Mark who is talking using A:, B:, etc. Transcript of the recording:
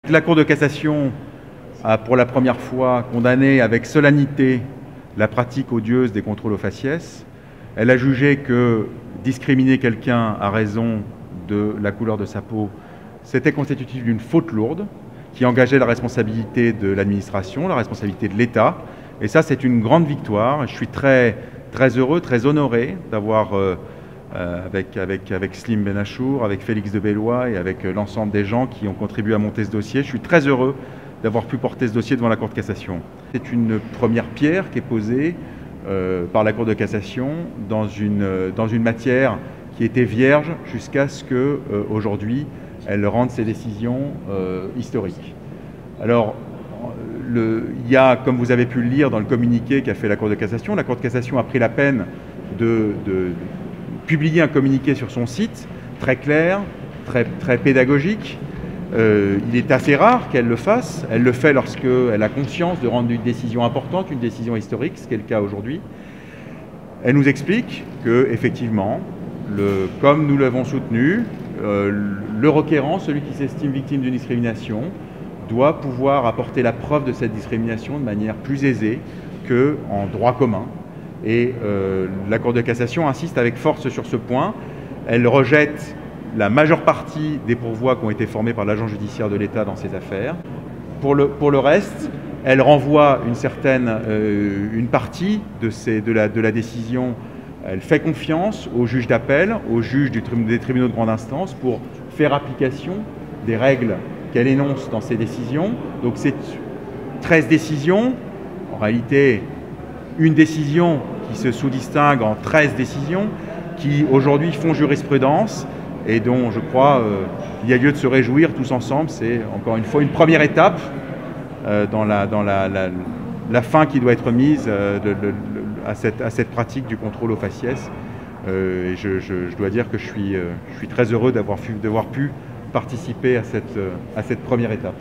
A: La Cour de cassation a pour la première fois condamné avec solennité la pratique odieuse des contrôles aux faciès. Elle a jugé que discriminer quelqu'un à raison de la couleur de sa peau, c'était constitutif d'une faute lourde qui engageait la responsabilité de l'administration, la responsabilité de l'État. Et ça, c'est une grande victoire. Je suis très heureux, très honoré d'avoir, avec Slim Benachour, avec Félix de Bellois et avec l'ensemble des gens qui ont contribué à monter ce dossier, je suis très heureux d'avoir pu porter ce dossier devant la Cour de cassation. C'est une première pierre qui est posée par la Cour de cassation dans une matière qui était vierge jusqu'à ce qu'aujourd'hui, elle rende ses décisions historiques. Alors, il y a, comme vous avez pu le lire dans le communiqué qu'a fait la Cour de cassation a pris la peine de publier un communiqué sur son site, très clair, très pédagogique. Il est assez rare qu'elle le fasse. Elle le fait lorsqu'elle a conscience de rendre une décision importante, une décision historique, ce qui est le cas aujourd'hui. Elle nous explique que, effectivement, comme nous l'avons soutenu, le requérant, celui qui s'estime victime d'une discrimination, doit pouvoir apporter la preuve de cette discrimination de manière plus aisée qu'en droit commun. Et la Cour de cassation insiste avec force sur ce point. Elle rejette la majeure partie des pourvois qui ont été formés par l'agent judiciaire de l'État dans ces affaires. Pour le reste, elle renvoie une partie de la décision. Elle fait confiance aux juges d'appel, aux juges des tribunaux de grande instance pour faire application des règles qu'elle énonce dans ses décisions. Donc c'est 13 décisions, en réalité une décision qui se sous-distingue en 13 décisions qui aujourd'hui font jurisprudence et dont je crois il y a lieu de se réjouir tous ensemble. C'est encore une fois une première étape dans la fin qui doit être mise à cette pratique du contrôle aux faciès. Et je dois dire que je suis très heureux d'avoir pu participer à cette première étape.